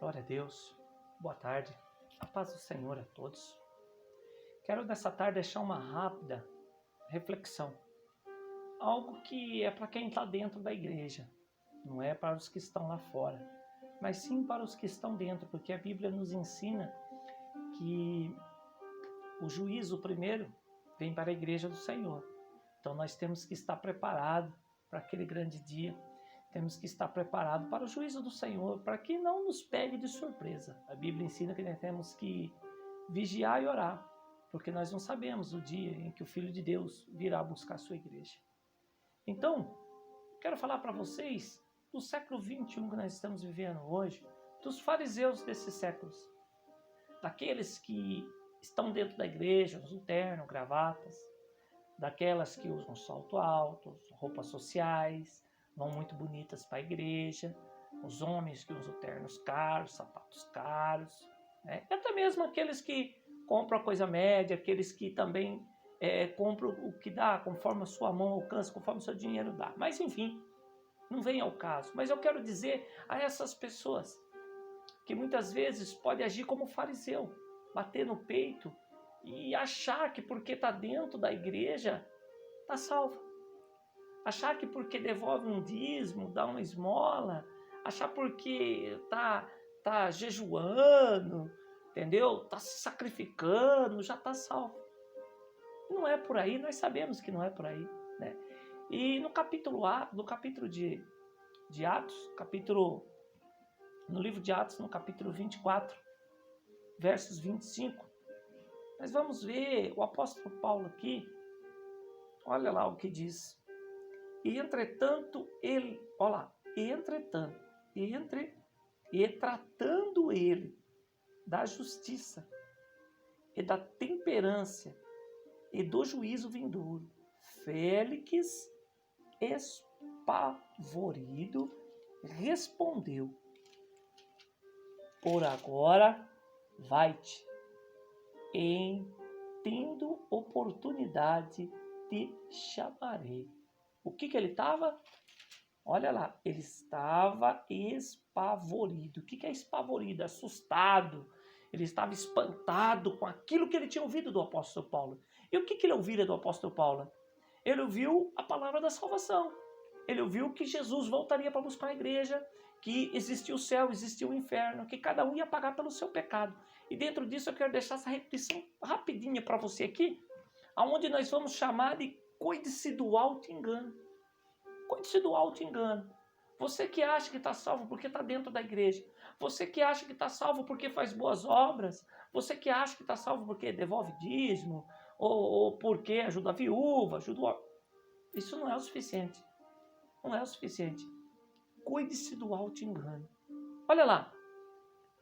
Glória a Deus, boa tarde, a paz do Senhor a todos. Quero nessa tarde deixar uma rápida reflexão, algo que é para quem está dentro da igreja, não é para os que estão lá fora, mas sim para os que estão dentro, porque a Bíblia nos ensina que o juízo primeiro vem para a igreja do Senhor. Então nós temos que estar preparados para aquele grande dia. Temos que estar preparados para o juízo do Senhor, para que não nos pegue de surpresa. A Bíblia ensina que nós temos que vigiar e orar, porque nós não sabemos o dia em que o Filho de Deus virá buscar a sua igreja. Então, quero falar para vocês do século XXI que nós estamos vivendo hoje, dos fariseus desses séculos, daqueles que estão dentro da igreja, usam terno, gravatas, daquelas que usam salto alto, roupas sociais, vão muito bonitas para a igreja, os homens que usam ternos caros, sapatos caros, né? E até mesmo aqueles que compram a coisa média, aqueles que também compram o que dá, conforme a sua mão alcança, conforme o seu dinheiro dá. Mas enfim, não vem ao caso. Mas eu quero dizer a essas pessoas que muitas vezes podem agir como fariseu, bater no peito e achar que porque está dentro da igreja está salvo. Achar que porque devolve um dízimo, dá uma esmola, achar porque tá jejuando, entendeu? Tá se sacrificando, já tá salvo. Não é por aí, nós sabemos que não é por aí, né? E no capítulo de Atos, no livro de Atos, no capítulo 24, versos 25, nós vamos ver o apóstolo Paulo aqui, olha lá o que diz. E entretanto ele, olha lá, tratando ele da justiça e da temperança e do juízo vindouro, Félix, espavorido, respondeu: por agora vai-te, tendo oportunidade te chamarei. O que ele estava? Olha lá, ele estava espavorido. O que é espavorido? Assustado. Ele estava espantado com aquilo que ele tinha ouvido do apóstolo Paulo. E o que ele ouvira do apóstolo Paulo? Ele ouviu a palavra da salvação. Ele ouviu que Jesus voltaria para buscar a igreja, que existia o céu, existia o inferno, que cada um ia pagar pelo seu pecado. E dentro disso eu quero deixar essa repetição rapidinha para você aqui, aonde nós vamos chamar de cuide-se do auto-engano. Cuide-se do auto-engano. Você que acha que está salvo porque está dentro da igreja. Você que acha que está salvo porque faz boas obras. Você que acha que está salvo porque devolve dízimo. Ou porque ajuda a viúva, Isso não é o suficiente. Não é o suficiente. Cuide-se do auto-engano. Olha lá.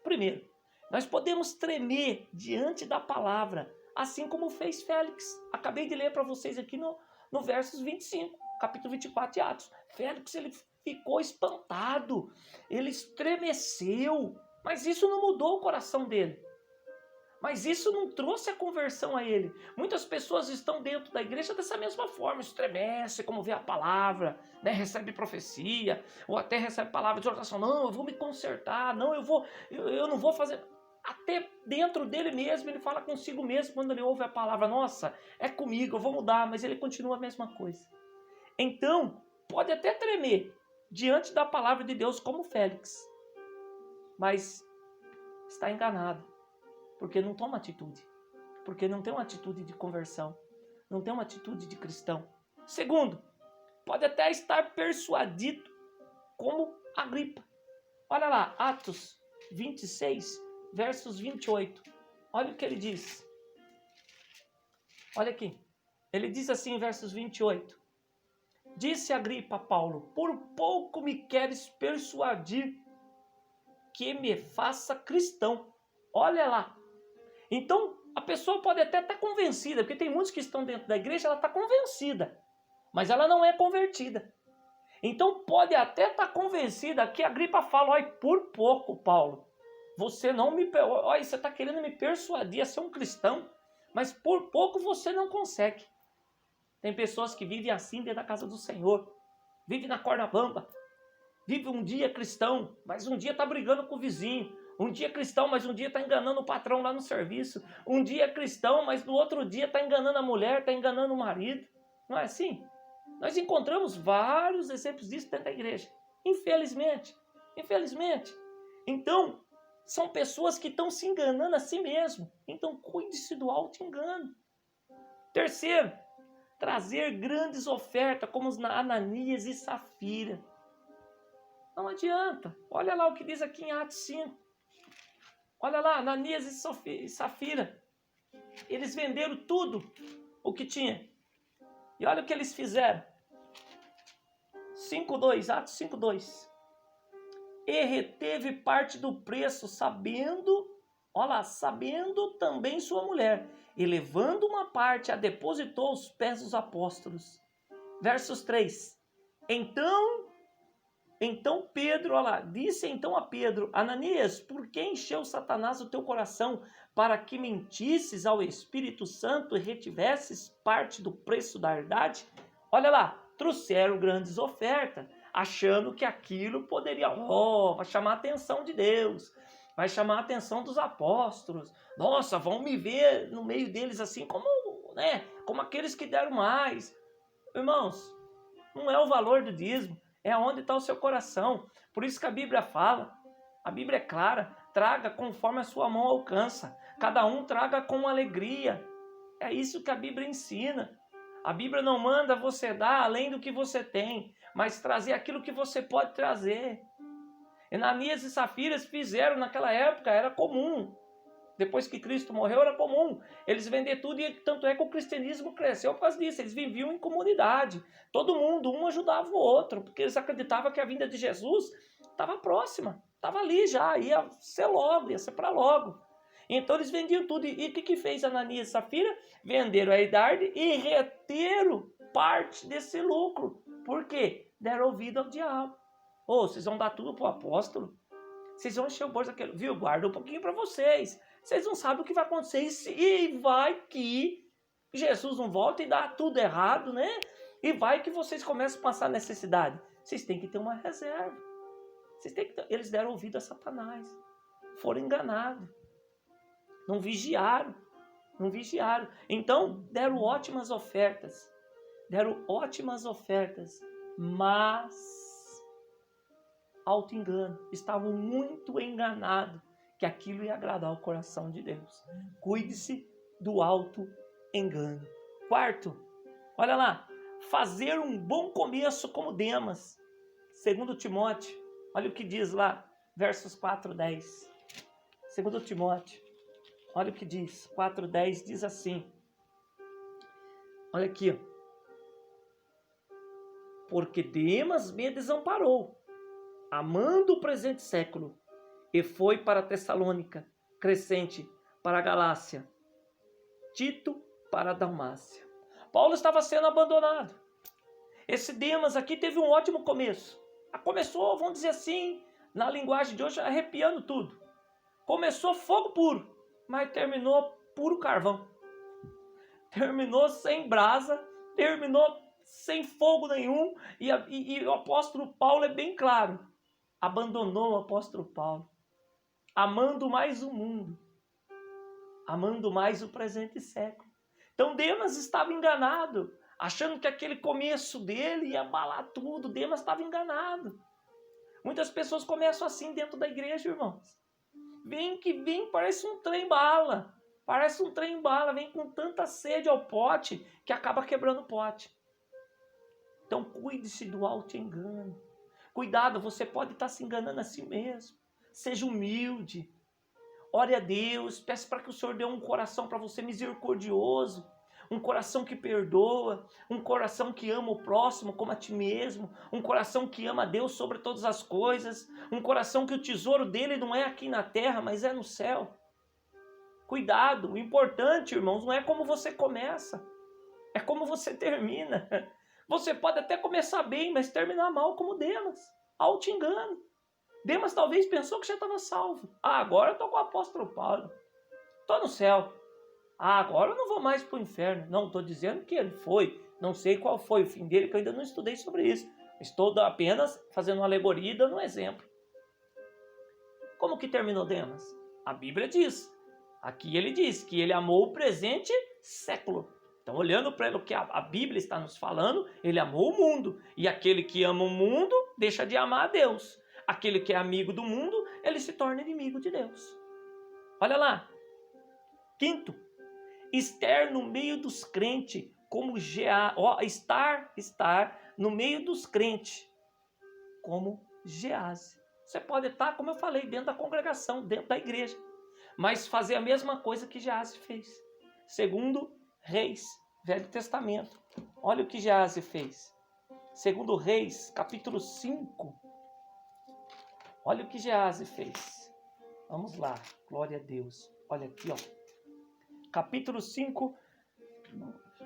Primeiro, nós podemos tremer diante da palavra, assim como fez Félix. Acabei de ler para vocês aqui no versos 25, capítulo 24 de Atos. Félix, ele ficou espantado, ele estremeceu, mas isso não mudou o coração dele. Mas isso não trouxe a conversão a ele. Muitas pessoas estão dentro da igreja dessa mesma forma, estremece, como vê a palavra, né? Recebe profecia, ou até recebe palavra de oração. Não, eu vou me consertar, não, eu não vou fazer... Até dentro dele mesmo, ele fala consigo mesmo quando ele ouve a palavra, nossa, é comigo, eu vou mudar, mas ele continua a mesma coisa. Então, pode até tremer diante da palavra de Deus como Félix, mas está enganado, porque não toma atitude, porque não tem uma atitude de conversão, não tem uma atitude de cristão. Segundo, pode até estar persuadido como Agripa. Olha lá, Atos 26, versos 28. Olha o que ele diz. Olha aqui. Ele diz assim em versos 28. Disse Agripa a Paulo: por pouco me queres persuadir que me faça cristão. Olha lá. Então, a pessoa pode até estar convencida, porque tem muitos que estão dentro da igreja, ela está convencida, mas ela não é convertida. Então, pode até estar convencida que Agripa fala: olha, por pouco, Paulo, você não me... Olha, você está querendo me persuadir a ser um cristão, mas por pouco você não consegue. Tem pessoas que vivem assim dentro da casa do Senhor, vivem na corda bamba, vive um dia cristão, mas um dia está brigando com o vizinho, Um dia é cristão, mas um dia está enganando o patrão lá no serviço. Um dia é cristão, mas no outro dia está enganando a mulher, está enganando o marido. Não é assim? Nós encontramos vários exemplos disso dentro da igreja. Infelizmente. Então, são pessoas que estão se enganando a si mesmo. Então, cuide-se do auto-engano. Terceiro, trazer grandes ofertas, como os Ananias e Safira. Não adianta. Olha lá o que diz aqui em Atos 5. Olha lá, Ananias e Safira. Eles venderam tudo o que tinha. E olha o que eles fizeram. 5:2, Atos 5:2. E reteve parte do preço, sabendo também sua mulher. E levando uma parte, a depositou aos pés dos apóstolos. Versos 3. Então Pedro, disse então a Pedro: Ananias, por que encheu Satanás o teu coração para que mentisses ao Espírito Santo e retivesses parte do preço da herdade? Olha lá, trouxeram grandes ofertas, achando que aquilo poderia, vai chamar a atenção de Deus, vai chamar a atenção dos apóstolos. Nossa, vão me ver no meio deles assim como aqueles que deram mais. Irmãos, não é o valor do dízimo. É onde está o seu coração. Por isso que a Bíblia fala, a Bíblia é clara, traga conforme a sua mão alcança. Cada um traga com alegria. É isso que a Bíblia ensina. A Bíblia não manda você dar além do que você tem, mas trazer aquilo que você pode trazer. Ananias e Safira fizeram naquela época, era comum. Depois que Cristo morreu, era comum eles vender tudo, e tanto é que o cristianismo cresceu por causa disso. Eles viviam em comunidade. Todo mundo, um ajudava o outro, porque eles acreditavam que a vinda de Jesus estava próxima, estava ali já, ia ser logo, ia ser para logo. Então eles vendiam tudo. E o que fez Ananias e Safira? Venderam a herdade e reteram parte desse lucro. Por quê? Deram ouvido ao diabo. Vocês vão dar tudo para o apóstolo? Vocês vão encher o bolso daquele, viu? Guarda um pouquinho para vocês. Vocês não sabem o que vai acontecer e vai que Jesus não volta e dá tudo errado, né? E vai que vocês começam a passar necessidade. Vocês têm que ter uma reserva. Eles deram ouvido a Satanás. Foram enganados. Não vigiaram. Então, deram ótimas ofertas. Mas auto-engano. Estavam muito enganados que aquilo ia agradar o coração de Deus. Cuide-se do auto-engano. Quarto, olha lá, fazer um bom começo como Demas. 2 Timóteo, olha o que diz lá, versos 4:10. 2 Timóteo, olha o que diz, 4:10 diz assim. Olha aqui, porque Demas me desamparou, amando o presente século, e foi para Tessalônica, Crescente para a Galácia, Tito para a Dalmácia. Paulo estava sendo abandonado. Esse Demas aqui teve um ótimo começo. Começou, vamos dizer assim, na linguagem de hoje, arrepiando tudo. Começou fogo puro, mas terminou puro carvão. Terminou sem brasa, terminou sem fogo nenhum. E o apóstolo Paulo é bem claro. Abandonou o apóstolo Paulo, amando mais o mundo, amando mais o presente século. Então Demas estava enganado, achando que aquele começo dele ia abalar tudo. Demas estava enganado. Muitas pessoas começam assim dentro da igreja, irmãos. Vem, parece um trem-bala. Vem com tanta sede ao pote que acaba quebrando o pote. Então cuide-se do auto-engano. Cuidado, você pode estar se enganando a si mesmo. Seja humilde. Ore a Deus. Peça para que o Senhor dê um coração para você misericordioso. Um coração que perdoa. Um coração que ama o próximo como a ti mesmo. Um coração que ama a Deus sobre todas as coisas. Um coração que o tesouro dele não é aqui na terra, mas é no céu. Cuidado. O importante, irmãos, não é como você começa. É como você termina. Você pode até começar bem, mas terminar mal como Demas. Auto-engano. Demas talvez pensou que já estava salvo. Agora eu estou com o apóstolo Paulo. Estou no céu. Agora eu não vou mais para o inferno. Não, estou dizendo que ele foi. Não sei qual foi o fim dele, que eu ainda não estudei sobre isso. Estou apenas fazendo uma alegoria e dando um exemplo. Como que terminou Demas? A Bíblia diz. Aqui ele diz que ele amou o presente século. Então, olhando para o que a Bíblia está nos falando, ele amou o mundo. E aquele que ama o mundo, deixa de amar a Deus. Aquele que é amigo do mundo, ele se torna inimigo de Deus. Olha lá. Quinto, estar no meio dos crentes, como estar no meio dos crentes, como Gease. Você pode estar, como eu falei, dentro da congregação, dentro da igreja, mas fazer a mesma coisa que Gease fez. Segundo Reis, Velho Testamento. Olha o que Gease fez. Segundo Reis, capítulo 5. Olha o que Gease fez. Vamos lá, glória a Deus. Olha aqui, ó. Capítulo 5,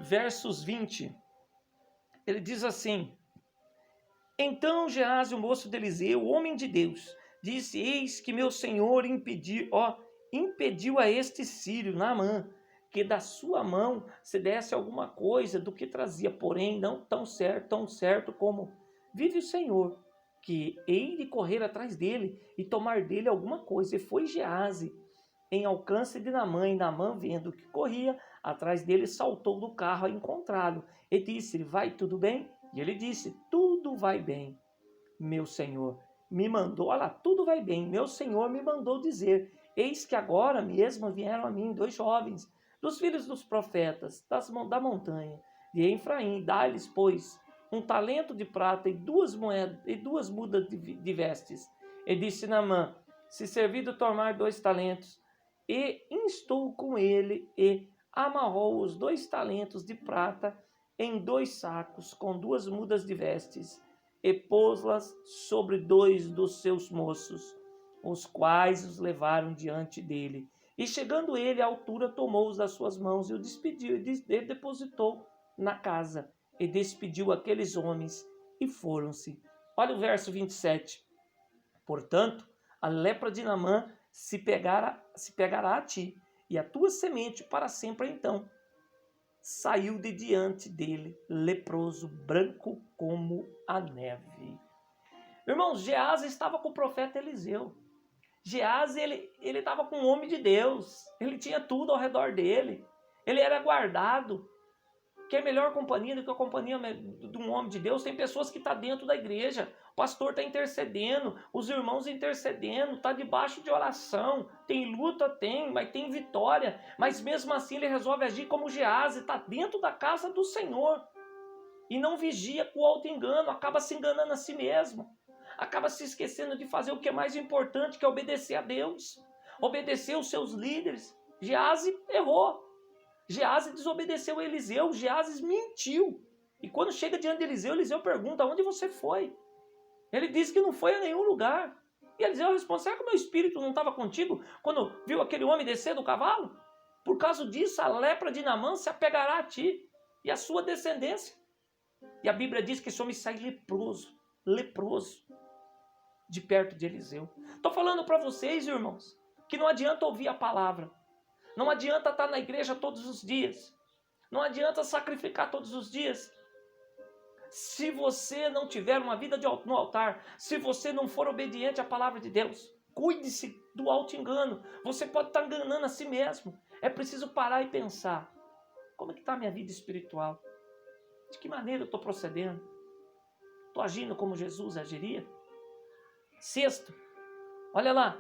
versos 20. Ele diz assim: Então Gease, o moço de Eliseu, o homem de Deus, disse: Eis que meu senhor impediu a este sírio, Naamã, que da sua mão se desse alguma coisa do que trazia, porém não tão certo como vive o Senhor, que hei de correr atrás dele e tomar dele alguma coisa. E foi Gease em alcance de Naamã, e Naamã, vendo que corria atrás dele, saltou do carro a encontrá-lo e disse: Vai tudo bem? E ele disse: Tudo vai bem, meu senhor me mandou, olha lá, tudo vai bem, meu senhor me mandou dizer: Eis que agora mesmo vieram a mim 2 jovens, dos filhos dos profetas, da montanha de Efraim, dá-lhes, pois, 1 talento de prata e 2 moedas e 2 mudas de vestes. E disse Naamã: Se servido tomar 2 talentos, e instou com ele, e amarrou os 2 talentos de prata em 2 sacos, com 2 mudas de vestes, e pôs-las sobre 2 dos seus moços, os quais os levaram diante dele. E chegando ele à altura, tomou-os das suas mãos e o despediu, e depositou na casa, e despediu aqueles homens, e foram-se. Olha o verso 27. Portanto, a lepra de Naamã se pegará a ti, e a tua semente para sempre. Então saiu de diante dele, leproso, branco como a neve. Irmãos, Gease estava com o profeta Eliseu. Gease, ele estava com um homem de Deus. Ele tinha tudo ao redor dele. Ele era guardado. Que é melhor companhia do que a companhia de um homem de Deus? Tem pessoas que estão dentro da igreja. O pastor está intercedendo, os irmãos intercedendo, está debaixo de oração. Tem luta, mas tem vitória. Mas mesmo assim ele resolve agir como Gease, está dentro da casa do Senhor. E não vigia com o auto-engano, acaba se enganando a si mesmo. Acaba se esquecendo de fazer o que é mais importante, que é obedecer a Deus. Obedecer os seus líderes. Gease errou. Gease desobedeceu a Eliseu, Gease mentiu. E quando chega diante de Eliseu, Eliseu pergunta: onde você foi? Ele diz que não foi a nenhum lugar. E Eliseu responde: será que o meu espírito não estava contigo quando viu aquele homem descer do cavalo? Por causa disso, a lepra de Naamã se apegará a ti e a sua descendência. E a Bíblia diz que esse homem sai leproso, de perto de Eliseu. Estou falando para vocês, irmãos, que não adianta ouvir a palavra. Não adianta estar na igreja todos os dias. Não adianta sacrificar todos os dias. Se você não tiver uma vida no altar, se você não for obediente à palavra de Deus, cuide-se do auto-engano. Você pode estar enganando a si mesmo. É preciso parar e pensar: como é que está a minha vida espiritual? De que maneira eu estou procedendo? Estou agindo como Jesus agiria? Sexto, olha lá.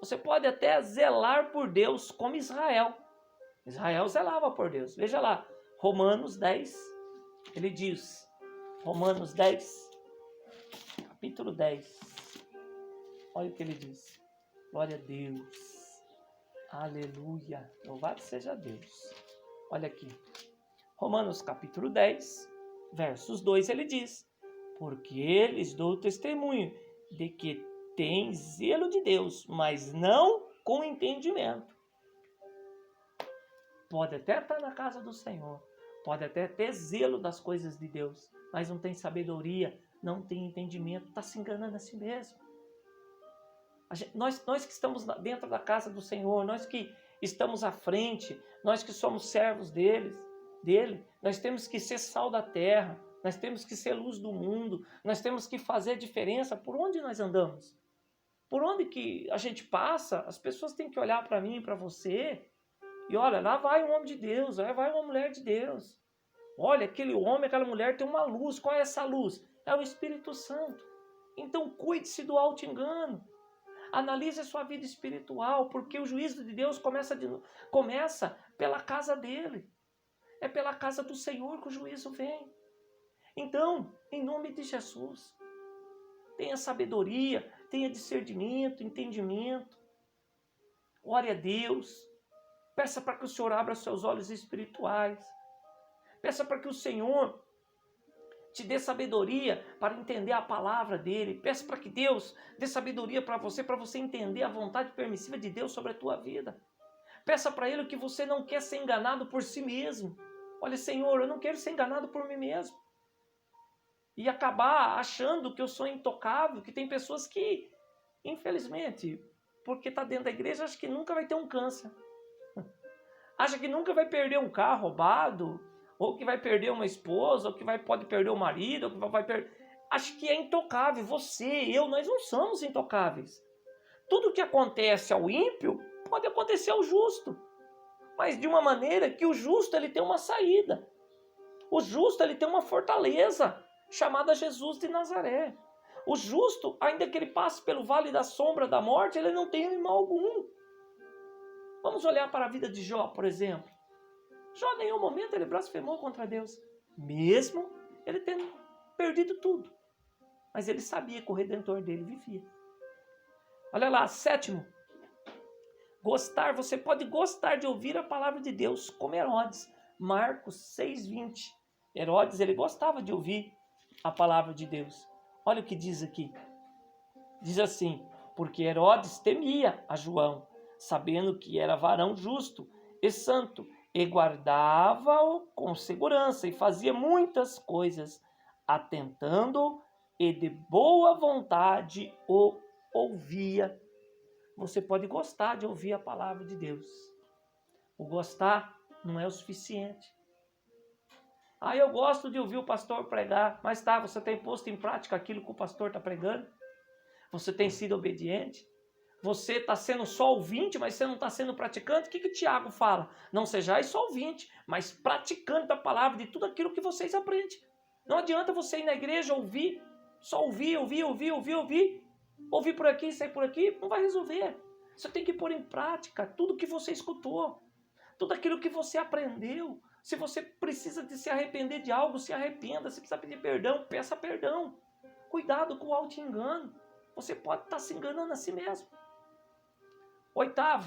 Você pode até zelar por Deus como Israel. Israel zelava por Deus. Veja lá, Romanos 10, ele diz, Romanos 10, capítulo 10. Olha o que ele diz. Glória a Deus. Aleluia. Louvado seja Deus. Olha aqui. Romanos capítulo 10, versos 2, ele diz: Porque lhes dou testemunho de que tem zelo de Deus, mas não com entendimento. Pode até estar na casa do Senhor, pode até ter zelo das coisas de Deus, mas não tem sabedoria, não tem entendimento, está se enganando a si mesmo. Nós que estamos dentro da casa do Senhor, nós que estamos à frente, nós que somos servos dele, nós temos que ser sal da terra, nós temos que ser luz do mundo, nós temos que fazer diferença por onde nós andamos. Por onde que a gente passa, as pessoas têm que olhar para mim e para você e olha, lá vai um homem de Deus, lá vai uma mulher de Deus. Olha, aquele homem, aquela mulher tem uma luz. Qual é essa luz? É o Espírito Santo. Então cuide-se do auto-engano. Analise a sua vida espiritual, porque o juízo de Deus começa pela casa dele. É pela casa do Senhor que o juízo vem. Então, em nome de Jesus, tenha sabedoria, tenha discernimento, entendimento. Ore a Deus. Peça para que o Senhor abra seus olhos espirituais. Peça para que o Senhor te dê sabedoria para entender a palavra dele. Peça para que Deus dê sabedoria para você entender a vontade permissiva de Deus sobre a tua vida. Peça para ele que você não quer ser enganado por si mesmo. Olha, Senhor, eu não quero ser enganado por mim mesmo. E acabar achando que eu sou intocável, que tem pessoas que, infelizmente, porque está dentro da igreja, acha que nunca vai ter um câncer. Acha que nunca vai perder um carro roubado, ou que vai perder uma esposa, ou que pode perder o marido, ou que vai perder... Acho que é intocável. Você, eu, nós não somos intocáveis. Tudo que acontece ao ímpio pode acontecer ao justo. Mas de uma maneira que o justo ele tem uma saída. O justo ele tem uma fortaleza chamada Jesus de Nazaré. O justo, ainda que ele passe pelo vale da sombra da morte, ele não tem mal algum. Vamos olhar para a vida de Jó, por exemplo. Jó, em nenhum momento, ele blasfemou contra Deus. Mesmo ele tendo perdido tudo. Mas ele sabia que o Redentor dele vivia. Olha lá, 7º. Gostar, você pode gostar de ouvir a palavra de Deus, como Herodes. Marcos 6:20. Herodes, ele gostava de ouvir a palavra de Deus. Olha o que diz aqui. Diz assim, porque Herodes temia a João, sabendo que era varão justo e santo, e guardava-o com segurança, e fazia muitas coisas, atentando e de boa vontade o ouvia. Você pode gostar de ouvir a palavra de Deus. O gostar não é o suficiente. Eu gosto de ouvir o pastor pregar, mas você tem posto em prática aquilo que o pastor está pregando? Você tem sido obediente? Você está sendo só ouvinte, mas você não está sendo praticante? O que Tiago fala? Não sejais só ouvinte, mas praticante da palavra, de tudo aquilo que vocês aprendem. Não adianta você ir na igreja ouvir, só ouvir. Ouvir por aqui, sair por aqui, não vai resolver. Você tem que pôr em prática tudo que você escutou, tudo aquilo que você aprendeu. Se você precisa de se arrepender de algo, se arrependa. Se precisa pedir perdão, peça perdão. Cuidado com o auto-engano. Você pode estar se enganando a si mesmo. 8º.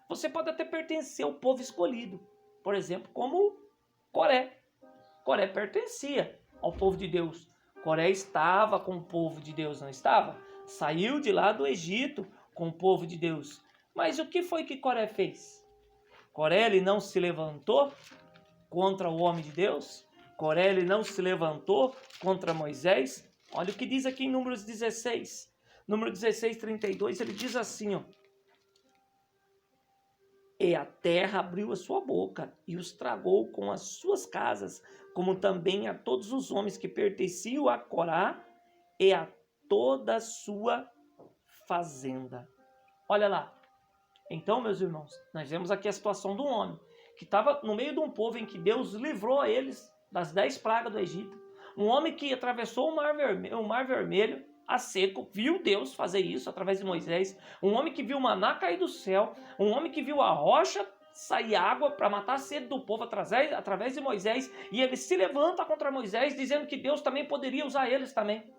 Você pode até pertencer ao povo escolhido. Por exemplo, como Coré. Coré pertencia ao povo de Deus. Coré estava com o povo de Deus, não estava? Saiu de lá do Egito com o povo de Deus. Mas o que foi que Coré fez? Coré ele não se levantou contra o homem de Deus? Coré ele não se levantou contra Moisés? Olha o que diz aqui em Números 16. Número 16:32, ele diz assim, ó. E a terra abriu a sua boca e os tragou com as suas casas, como também a todos os homens que pertenciam a Corá e a toda a sua fazenda. Olha lá. Então, meus irmãos, nós vemos aqui a situação do homem, que estava no meio de um povo em que Deus livrou a eles das 10 pragas do Egito. Um homem que atravessou o mar vermelho a seco, viu Deus fazer isso através de Moisés. Um homem que viu o maná cair do céu. Um homem que viu a rocha sair água para matar a sede do povo através de Moisés. E ele se levanta contra Moisés, dizendo que Deus também poderia usar eles também.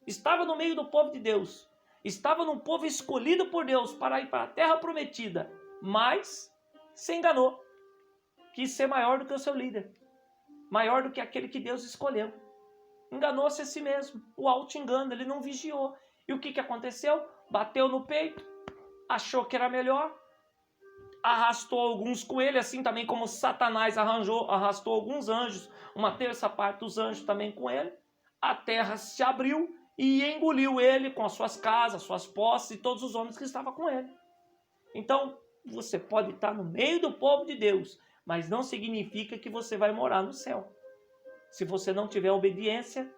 Estava no meio do povo de Deus. Estava num povo escolhido por Deus para ir para a terra prometida. Mas se enganou. Quis ser maior do que o seu líder. Maior do que aquele que Deus escolheu. Enganou-se a si mesmo. O auto-engano, ele não vigiou. E o que aconteceu? Bateu no peito. Achou que era melhor. Arrastou alguns com ele, assim também como Satanás arrastou alguns anjos. Uma terça parte dos anjos também com ele. A terra se abriu e engoliu ele com as suas casas, suas posses e todos os homens que estavam com ele. Então, você pode estar no meio do povo de Deus, mas não significa que você vai morar no céu. Se você não tiver obediência,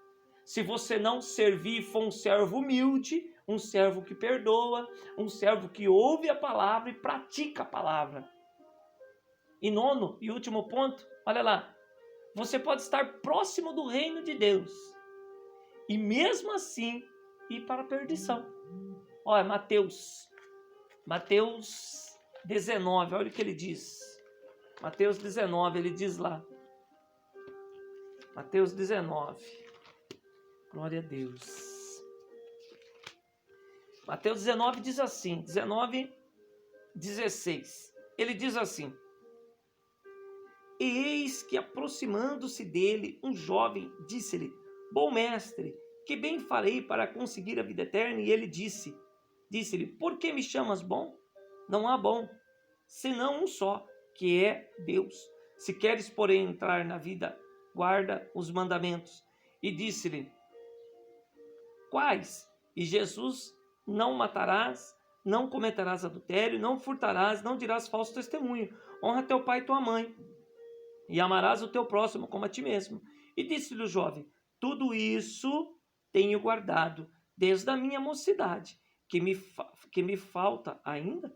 Se você não servir e for um servo humilde, um servo que perdoa, um servo que ouve a palavra e pratica a palavra. E nono e último ponto, olha lá. Você pode estar próximo do reino de Deus e mesmo assim ir para a perdição. Olha, Mateus 19, olha o que ele diz. Mateus 19, ele diz lá. Mateus 19. Glória a Deus. Mateus 19 diz assim, 19:16. Ele diz assim: E eis que, aproximando-se dele, um jovem disse-lhe: Bom mestre, que bem farei para conseguir a vida eterna? E ele disse-lhe: Por que me chamas bom? Não há bom, senão um só, que é Deus. Se queres, porém, entrar na vida, guarda os mandamentos. E disse-lhe: Quais? E Jesus: Não matarás, não cometerás adultério, não furtarás, não dirás falso testemunho, honra teu pai e tua mãe, e amarás o teu próximo como a ti mesmo. E disse-lhe o jovem: Tudo isso tenho guardado desde a minha mocidade, que me falta ainda?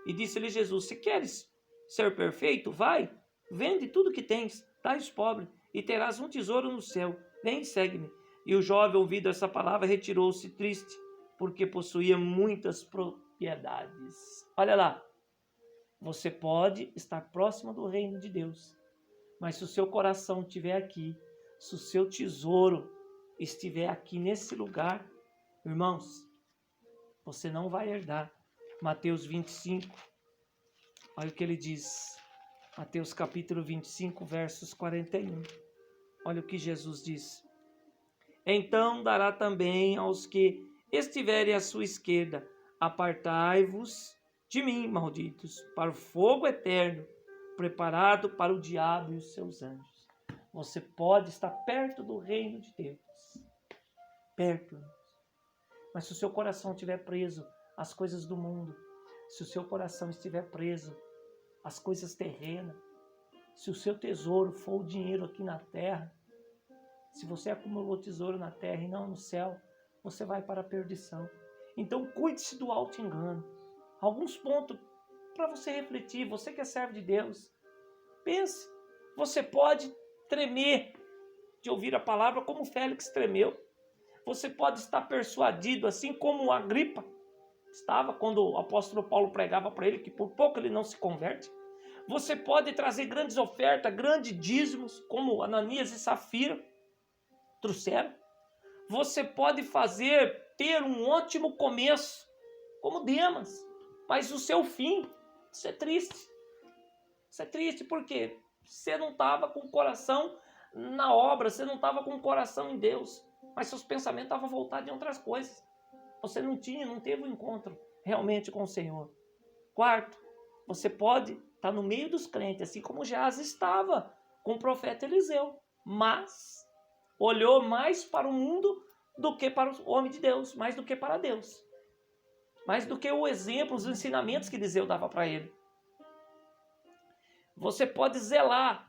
E disse-lhe Jesus: Se queres ser perfeito, vai, vende tudo que tens, dai aos pobres, e terás um tesouro no céu. Vem e segue-me. E o jovem, ouvindo essa palavra, retirou-se triste, porque possuía muitas propriedades. Olha lá, você pode estar próximo do reino de Deus, mas se o seu coração estiver aqui, se o seu tesouro estiver aqui nesse lugar, irmãos, você não vai herdar. Mateus 25, olha o que ele diz. Mateus capítulo 25, versos 41. Olha o que Jesus diz. Então dará também aos que estiverem à sua esquerda: Apartai-vos de mim, malditos, para o fogo eterno, preparado para o diabo e os seus anjos. Você pode estar perto do reino de Deus. Perto. Mas se o seu coração estiver preso às coisas do mundo, se o seu coração estiver preso às coisas terrenas, se o seu tesouro for o dinheiro aqui na terra, se você acumulou tesouro na terra e não no céu, você vai para a perdição. Então cuide-se do auto-engano. Alguns pontos para você refletir. Você que é servo de Deus, pense. Você pode tremer de ouvir a palavra como Félix tremeu. Você pode estar persuadido, assim como Agripa estava quando o apóstolo Paulo pregava para ele, que por pouco ele não se converte. Você pode trazer grandes ofertas, grandes dízimos, como Ananias e Safira trouxeram. Você pode ter um ótimo começo, como Demas, mas o seu fim, isso é triste. Isso é triste porque você não estava com o coração na obra, você não estava com o coração em Deus, mas seus pensamentos estavam voltados em outras coisas. Você não teve um encontro realmente com o Senhor. Quarto, você pode estar no meio dos crentes, assim como Geás estava com o profeta Eliseu, mas olhou mais para o mundo do que para o homem de Deus, mais do que para Deus, mais do que o exemplo, os ensinamentos que Eliseu dava para ele. Você pode zelar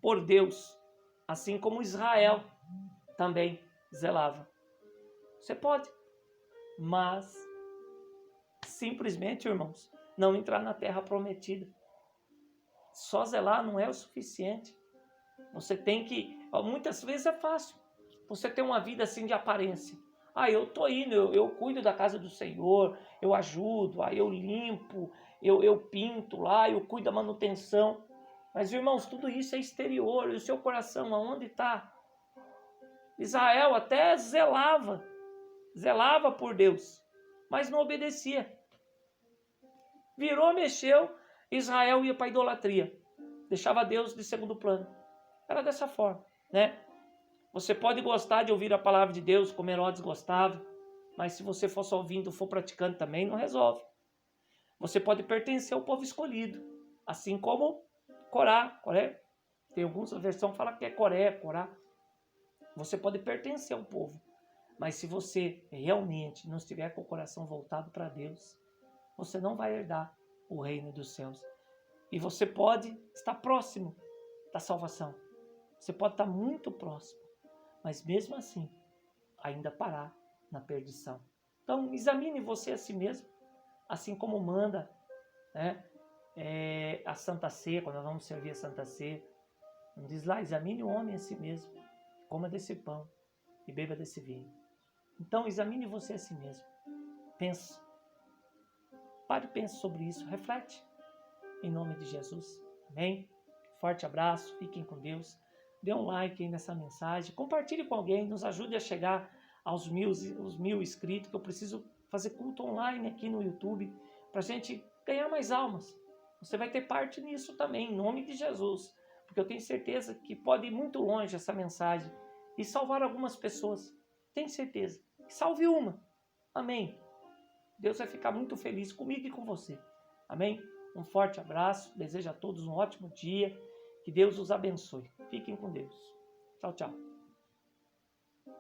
por Deus, assim como Israel também zelava. Você pode, mas simplesmente, irmãos, não entrar na terra prometida. Só zelar não é o suficiente. Você tem que, muitas vezes é fácil você ter uma vida assim de aparência. Eu tô indo, eu cuido da casa do Senhor, eu ajudo, eu limpo, eu pinto lá, eu cuido da manutenção. Mas, irmãos, tudo isso é exterior. E o seu coração, aonde está? Israel até zelava por Deus, mas não obedecia. Virou, mexeu, Israel ia para a idolatria, deixava Deus de segundo plano. Era dessa forma, né? Você pode gostar de ouvir a palavra de Deus, como Herodes gostava, mas se você for só ouvindo, for praticando também, não resolve. Você pode pertencer ao povo escolhido, assim como Corá. Tem algumas versões que falam que é Corá. Você pode pertencer ao povo, mas se você realmente não estiver com o coração voltado para Deus, você não vai herdar o reino dos céus. E você pode estar próximo da salvação. Você pode estar muito próximo, mas mesmo assim, ainda parar na perdição. Então, examine você a si mesmo, assim como manda, né, a Santa Ceia, quando nós vamos servir a Santa Ceia. Diz lá, examine o homem a si mesmo, coma desse pão e beba desse vinho. Então, examine você a si mesmo. Pensa. Pare e pense sobre isso. Reflete. Em nome de Jesus. Amém? Forte abraço. Fiquem com Deus. Dê um like aí nessa mensagem. Compartilhe com alguém. Nos ajude a chegar aos 1000 inscritos. Que eu preciso fazer culto online aqui no YouTube. Para a gente ganhar mais almas. Você vai ter parte nisso também. Em nome de Jesus. Porque eu tenho certeza que pode ir muito longe essa mensagem. E salvar algumas pessoas. Tenho certeza. Salve uma. Amém. Deus vai ficar muito feliz comigo e com você. Amém? Um forte abraço. Desejo a todos um ótimo dia. Que Deus os abençoe. Fiquem com Deus. Tchau, tchau.